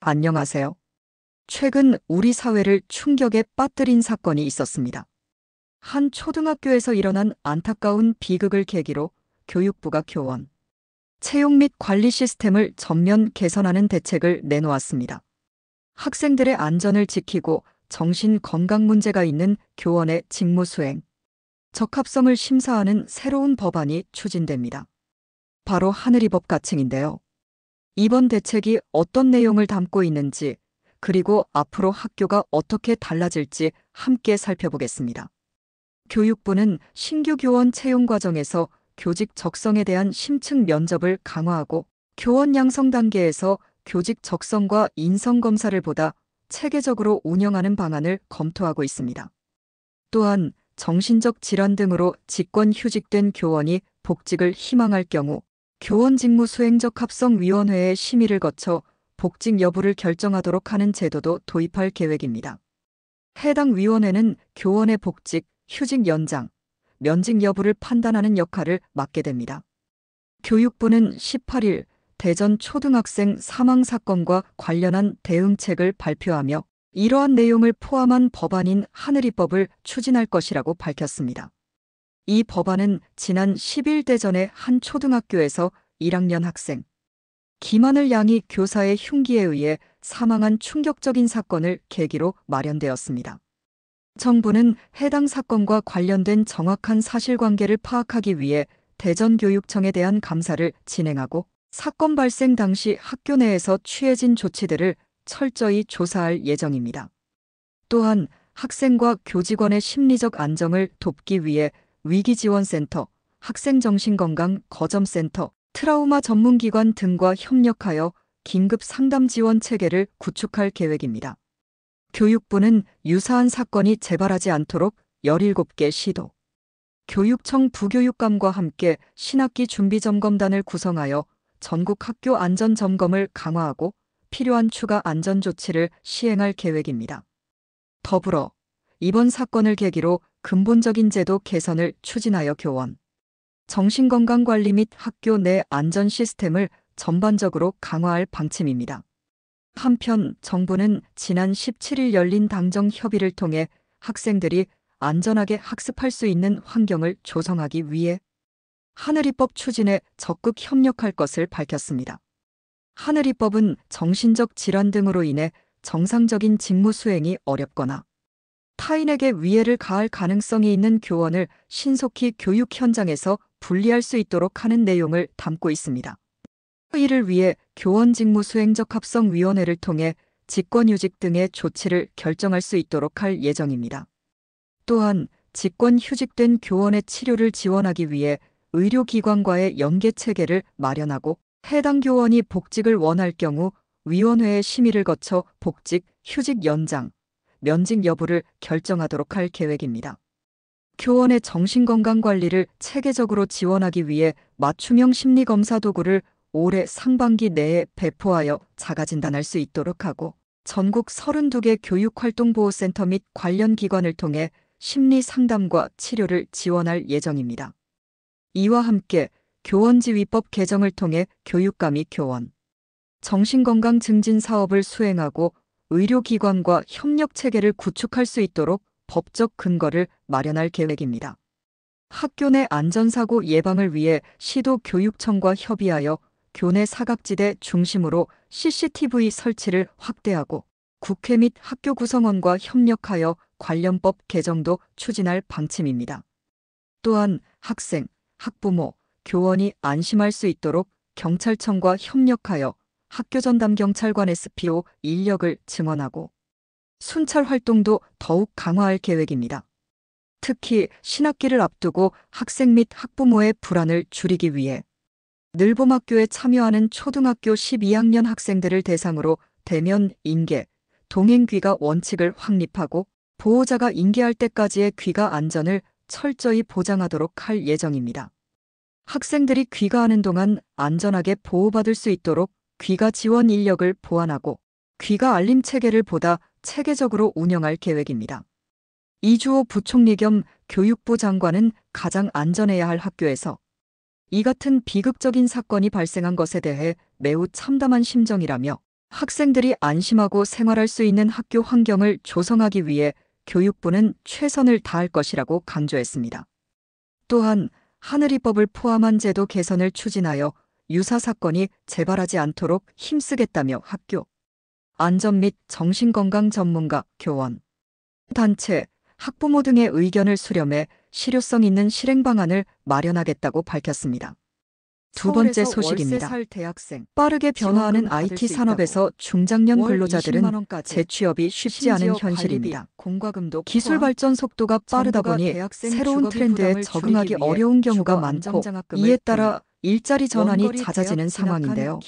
안녕하세요. 최근 우리 사회를 충격에 빠뜨린 사건이 있었습니다. 한 초등학교에서 일어난 안타까운 비극을 계기로 교육부가 교원, 채용 및 관리 시스템을 전면 개선하는 대책을 내놓았습니다. 학생들의 안전을 지키고 정신 건강 문제가 있는 교원의 직무 수행, 적합성을 심사하는 새로운 법안이 추진됩니다. 바로 하늘이법 가칭인데요. 이번 대책이 어떤 내용을 담고 있는지, 그리고 앞으로 학교가 어떻게 달라질지 함께 살펴보겠습니다. 교육부는 신규 교원 채용 과정에서 교직 적성에 대한 심층 면접을 강화하고 교원 양성 단계에서 교직 적성과 인성 검사를 보다 체계적으로 운영하는 방안을 검토하고 있습니다. 또한 정신적 질환 등으로 직권 휴직된 교원이 복직을 희망할 경우 교원 직무 수행 적합성위원회의 심의를 거쳐 복직 여부를 결정하도록 하는 제도도 도입할 계획입니다. 해당 위원회는 교원의 복직, 휴직 연장, 면직 여부를 판단하는 역할을 맡게 됩니다. 교육부는 18일 대전 초등학생 사망 사건과 관련한 대응책을 발표하며 이러한 내용을 포함한 법안인 하늘이법을 추진할 것이라고 밝혔습니다. 이 법안은 지난 10일 대전의 한 초등학교에서 1학년 학생 김하늘 양이 교사의 흉기에 의해 사망한 충격적인 사건을 계기로 마련되었습니다. 정부는 해당 사건과 관련된 정확한 사실관계를 파악하기 위해 대전교육청에 대한 감사를 진행하고 사건 발생 당시 학교 내에서 취해진 조치들을 철저히 조사할 예정입니다. 또한 학생과 교직원의 심리적 안정을 돕기 위해 위기지원센터, 학생정신건강 거점센터, 트라우마 전문기관 등과 협력하여 긴급 상담 지원 체계를 구축할 계획입니다. 교육부는 유사한 사건이 재발하지 않도록 17개 시도, 교육청 부교육감과 함께 신학기 준비점검단을 구성하여 전국 학교 안전점검을 강화하고 필요한 추가 안전조치를 시행할 계획입니다. 더불어 이번 사건을 계기로 근본적인 제도 개선을 추진하여 교원, 정신건강관리 및 학교 내 안전 시스템을 전반적으로 강화할 방침입니다. 한편 정부는 지난 17일 열린 당정 협의를 통해 학생들이 안전하게 학습할 수 있는 환경을 조성하기 위해 하늘이법 추진에 적극 협력할 것을 밝혔습니다. 하늘이법은 정신적 질환 등으로 인해 정상적인 직무 수행이 어렵거나 타인에게 위해를 가할 가능성이 있는 교원을 신속히 교육 현장에서 분리할 수 있도록 하는 내용을 담고 있습니다. 이를 위해 교원 직무 수행 적합성위원회를 통해 직권휴직 등의 조치를 결정할 수 있도록 할 예정입니다. 또한 직권휴직된 교원의 치료를 지원하기 위해 의료기관과의 연계체계를 마련하고 해당 교원이 복직을 원할 경우 위원회의 심의를 거쳐 복직, 휴직 연장, 면직 여부를 결정하도록 할 계획입니다. 교원의 정신건강관리를 체계적으로 지원하기 위해 맞춤형 심리검사 도구를 올해 상반기 내에 배포하여 자가진단할 수 있도록 하고 전국 32개 교육활동보호센터 및 관련 기관을 통해 심리상담과 치료를 지원할 예정입니다. 이와 함께 교원지휘법 개정을 통해 교육감이 교원, 정신건강 증진 사업을 수행하고 의료기관과 협력체계를 구축할 수 있도록 법적 근거를 마련할 계획입니다. 학교 내 안전사고 예방을 위해 시도교육청과 협의하여 교내 사각지대 중심으로 CCTV 설치를 확대하고 국회 및 학교 구성원과 협력하여 관련법 개정도 추진할 방침입니다. 또한 학생, 학부모, 교원이 안심할 수 있도록 경찰청과 협력하여 학교전담 경찰관 SPO 인력을 증원하고 순찰 활동도 더욱 강화할 계획입니다. 특히 신학기를 앞두고 학생 및 학부모의 불안을 줄이기 위해 늘봄학교에 참여하는 초등학교 12학년 학생들을 대상으로 대면 인계, 동행 귀가 원칙을 확립하고 보호자가 인계할 때까지의 귀가 안전을 철저히 보장하도록 할 예정입니다. 학생들이 귀가하는 동안 안전하게 보호받을 수 있도록 귀가 지원 인력을 보완하고 귀가 알림 체계를 보다 체계적으로 운영할 계획입니다. 이주호 부총리 겸 교육부 장관은 가장 안전해야 할 학교에서 이 같은 비극적인 사건이 발생한 것에 대해 매우 참담한 심정이라며 학생들이 안심하고 생활할 수 있는 학교 환경을 조성하기 위해 교육부는 최선을 다할 것이라고 강조했습니다. 또한 하늘이법을 포함한 제도 개선을 추진하여 유사 사건이 재발하지 않도록 힘쓰겠다며 학교, 안전 및 정신건강 전문가, 교원, 단체, 학부모 등의 의견을 수렴해 실효성 있는 실행 방안을 마련하겠다고 밝혔습니다. 두 번째 소식입니다. 빠르게 변화하는 IT 산업에서 중장년 근로자들은 재취업이 쉽지 않은 현실입니다. 기술 발전 속도가 빠르다 보니 새로운 트렌드에 적응하기 어려운 경우가 많고, 이에 따라 일자리 전환이 잦아지는 상황인데요.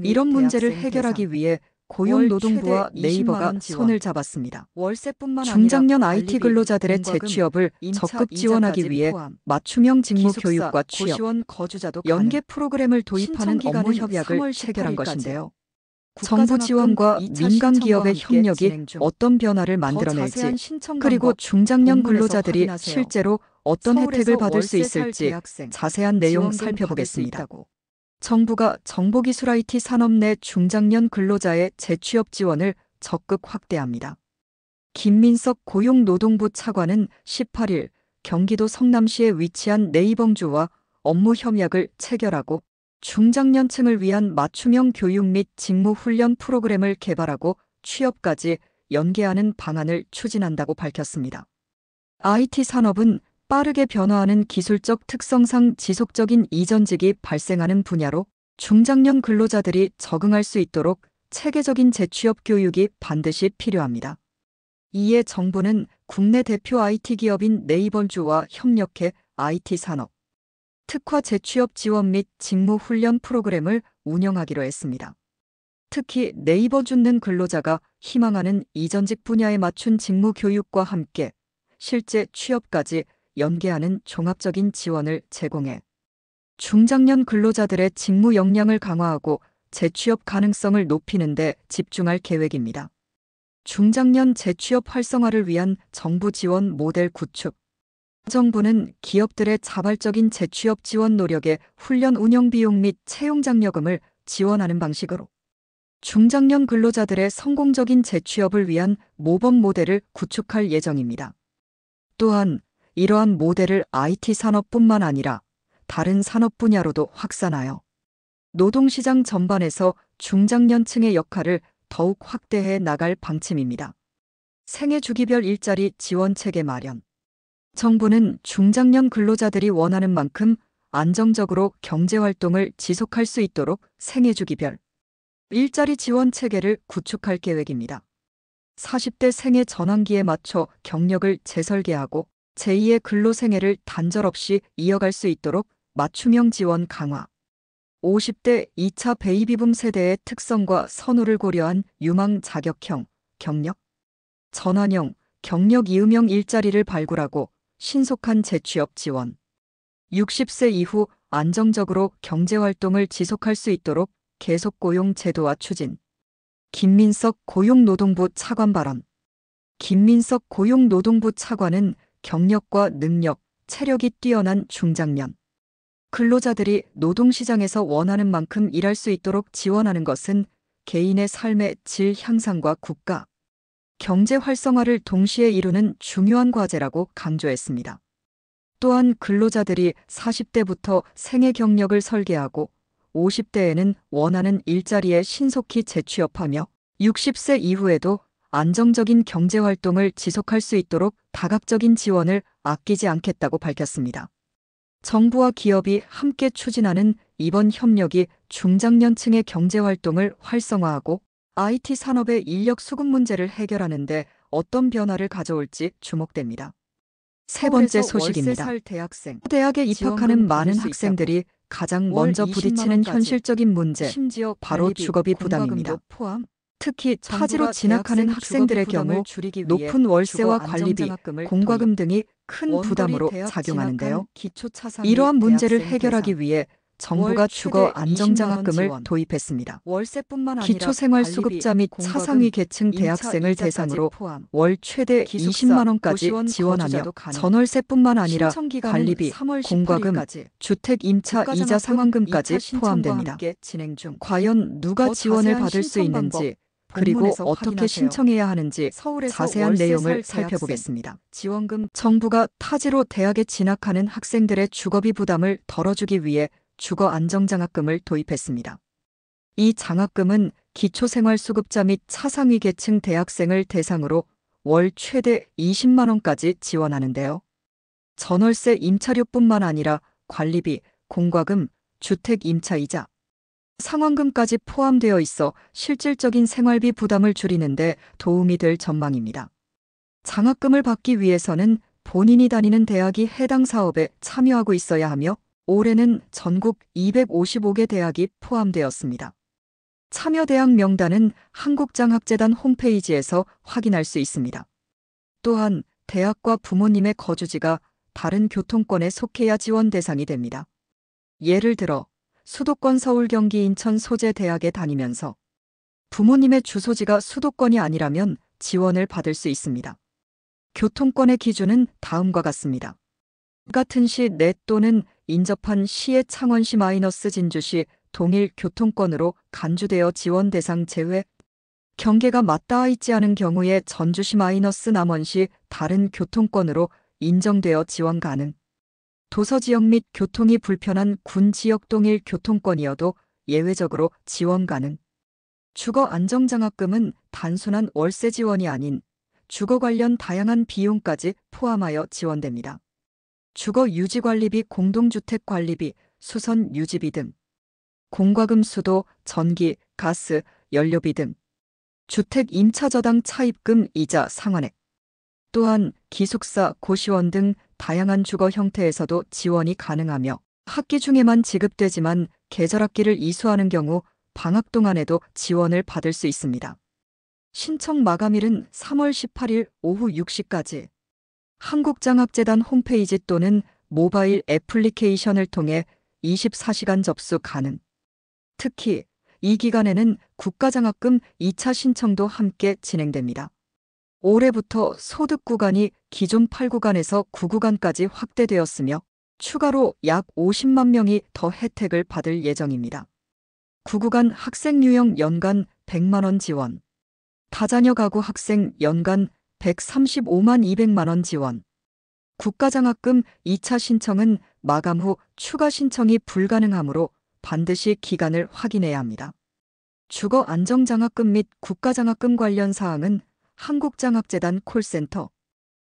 이런 문제를 해결하기 위해 고용노동부와 네이버가 손을 잡았습니다. 중장년 IT 근로자들의 재취업을 적극 지원하기 위해 맞춤형 직무 교육과 취업, 연계 프로그램을 도입하는 업무 협약을 체결한 것인데요. 정부 지원과 민간 기업의 협력이 어떤 변화를 만들어낼지, 그리고 중장년 근로자들이 실제로 어떤 혜택을 받을 수 있을지 자세한 내용 살펴보겠습니다. 정부가 정보기술 IT 산업 내 중장년 근로자의 재취업 지원을 적극 확대합니다. 김민석 고용노동부 차관은 18일 경기도 성남시에 위치한 네이버주와 업무 협약을 체결하고 중장년층을 위한 맞춤형 교육 및 직무 훈련 프로그램을 개발하고 취업까지 연계하는 방안을 추진한다고 밝혔습니다. IT 산업은 빠르게 변화하는 기술적 특성상 지속적인 이전직이 발생하는 분야로 중장년 근로자들이 적응할 수 있도록 체계적인 재취업 교육이 반드시 필요합니다. 이에 정부는 국내 대표 IT 기업인 네이버주와 협력해 IT 산업, 특화 재취업 지원 및 직무 훈련 프로그램을 운영하기로 했습니다. 특히 네이버주는 근로자가 희망하는 이전직 분야에 맞춘 직무 교육과 함께 실제 취업까지 연계하는 종합적인 지원을 제공해 중장년 근로자들의 직무 역량을 강화하고 재취업 가능성을 높이는 데 집중할 계획입니다. 중장년 재취업 활성화를 위한 정부 지원 모델 구축. 정부는 기업들의 자발적인 재취업 지원 노력에 훈련 운영 비용 및 채용 장려금을 지원하는 방식으로 중장년 근로자들의 성공적인 재취업을 위한 모범 모델을 구축할 예정입니다. 또한 이러한 모델을 IT 산업뿐만 아니라 다른 산업 분야로도 확산하여 노동시장 전반에서 중장년층의 역할을 더욱 확대해 나갈 방침입니다. 생애 주기별 일자리 지원 체계 마련. 정부는 중장년 근로자들이 원하는 만큼 안정적으로 경제활동을 지속할 수 있도록 생애 주기별 일자리 지원 체계를 구축할 계획입니다. 40대 생애 전환기에 맞춰 경력을 재설계하고 제2의 근로생애를 단절 없이 이어갈 수 있도록 맞춤형 지원 강화. 50대 2차 베이비붐 세대의 특성과 선호를 고려한 유망 자격형, 경력, 전환형, 경력 이음형 일자리를 발굴하고 신속한 재취업 지원. 60세 이후 안정적으로 경제활동을 지속할 수 있도록 계속고용 제도화 추진. 김민석 고용노동부 차관 발언. 김민석 고용노동부 차관은 경력과 능력, 체력이 뛰어난 중장년 근로자들이 노동시장에서 원하는 만큼 일할 수 있도록 지원하는 것은 개인의 삶의 질 향상과 국가, 경제 활성화를 동시에 이루는 중요한 과제라고 강조했습니다. 또한 근로자들이 40대부터 생애 경력을 설계하고 50대에는 원하는 일자리에 신속히 재취업하며 60세 이후에도 안정적인 경제활동을 지속할 수 있도록 다각적인 지원을 아끼지 않겠다고 밝혔습니다. 정부와 기업이 함께 추진하는 이번 협력이 중장년층의 경제활동을 활성화하고 IT 산업의 인력 수급 문제를 해결하는 데 어떤 변화를 가져올지 주목됩니다. 세 번째 소식입니다. 대학에 입학하는 많은 학생들이 가장 먼저 부딪히는 현실적인 문제, 바로 주거비 부담입니다. 특히 타지로 진학하는 학생들의 경우 높은 월세와 관리비, 공과금 등이 큰 부담으로 작용하는데요. 이러한 문제를 해결하기 위해 정부가 월 주거 최대 안정장학금을 20만 원 지원. 도입했습니다. 월세뿐만 아니라 기초생활수급자 및 관리비, 차상위 계층 공과금, 대학생을 임차 대상으로 이자까지 포함. 월 최대 기숙사, 20만 원까지 고시원 지원하며 거주자도 가능. 전월세뿐만 아니라 신청 기간은 관리비, 3월 공과금, 18일까지. 주택 임차 이자 국가장학금 상환금까지 2차 신청과 포함됩니다. 함께 진행 중. 과연 누가 더 지원을 자세한 받을 수 신청 있는지 방법 그리고 본문에서 어떻게 확인하세요. 신청해야 하는지 서울에서 자세한 월세 내용을 살 대학생. 살펴보겠습니다. 지원금 정부가 타지로 대학에 진학하는 학생들의 주거비 부담을 덜어주기 위해 주거 안정장학금을 도입했습니다. 이 장학금은 기초생활수급자 및 차상위 계층 대학생을 대상으로 월 최대 20만 원까지 지원하는데요. 전월세 임차료뿐만 아니라 관리비, 공과금, 주택 임차이자, 상환금까지 포함되어 있어 실질적인 생활비 부담을 줄이는 데 도움이 될 전망입니다. 장학금을 받기 위해서는 본인이 다니는 대학이 해당 사업에 참여하고 있어야 하며 올해는 전국 255개 대학이 포함되었습니다. 참여 대학 명단은 한국장학재단 홈페이지에서 확인할 수 있습니다. 또한 대학과 부모님의 거주지가 다른 교통권에 속해야 지원 대상이 됩니다. 예를 들어 수도권 서울 경기 인천 소재 대학에 다니면서 부모님의 주소지가 수도권이 아니라면 지원을 받을 수 있습니다. 교통권의 기준은 다음과 같습니다. 같은 시 내 또는 인접한 시의 창원시 마이너스 진주시 동일 교통권으로 간주되어 지원 대상 제외, 경계가 맞닿아 있지 않은 경우에 전주시 마이너스 남원시 다른 교통권으로 인정되어 지원 가능. 도서지역 및 교통이 불편한 군 지역 동일 교통권이어도 예외적으로 지원 가능. 주거 안정장학금은 단순한 월세 지원이 아닌 주거 관련 다양한 비용까지 포함하여 지원됩니다. 주거 유지관리비, 공동주택 관리비, 수선 유지비 등, 공과금 수도, 전기, 가스, 연료비 등, 주택 임차저당 차입금 이자 상환액, 또한 기숙사, 고시원 등 다양한 주거 형태에서도 지원이 가능하며 학기 중에만 지급되지만 계절학기를 이수하는 경우 방학 동안에도 지원을 받을 수 있습니다. 신청 마감일은 3월 18일 오후 6시까지. 한국장학재단 홈페이지 또는 모바일 애플리케이션을 통해 24시간 접수 가능. 특히 이 기간에는 국가장학금 2차 신청도 함께 진행됩니다. 올해부터 소득 구간이 기존 8구간에서 9구간까지 확대되었으며 추가로 약 50만 명이 더 혜택을 받을 예정입니다. 9구간 학생 유형 연간 100만 원 지원, 다자녀 가구 학생 연간 135만 200만 원 지원. 국가장학금 2차 신청은 마감 후 추가 신청이 불가능하므로 반드시 기간을 확인해야 합니다. 주거 안정장학금 및 국가장학금 관련 사항은 한국장학재단 콜센터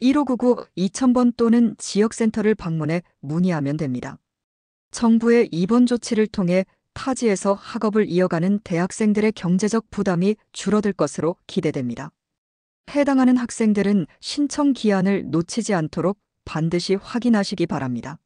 1599-2000번 또는 지역센터를 방문해 문의하면 됩니다. 정부의 이번 조치를 통해 타지에서 학업을 이어가는 대학생들의 경제적 부담이 줄어들 것으로 기대됩니다. 해당하는 학생들은 신청 기한을 놓치지 않도록 반드시 확인하시기 바랍니다.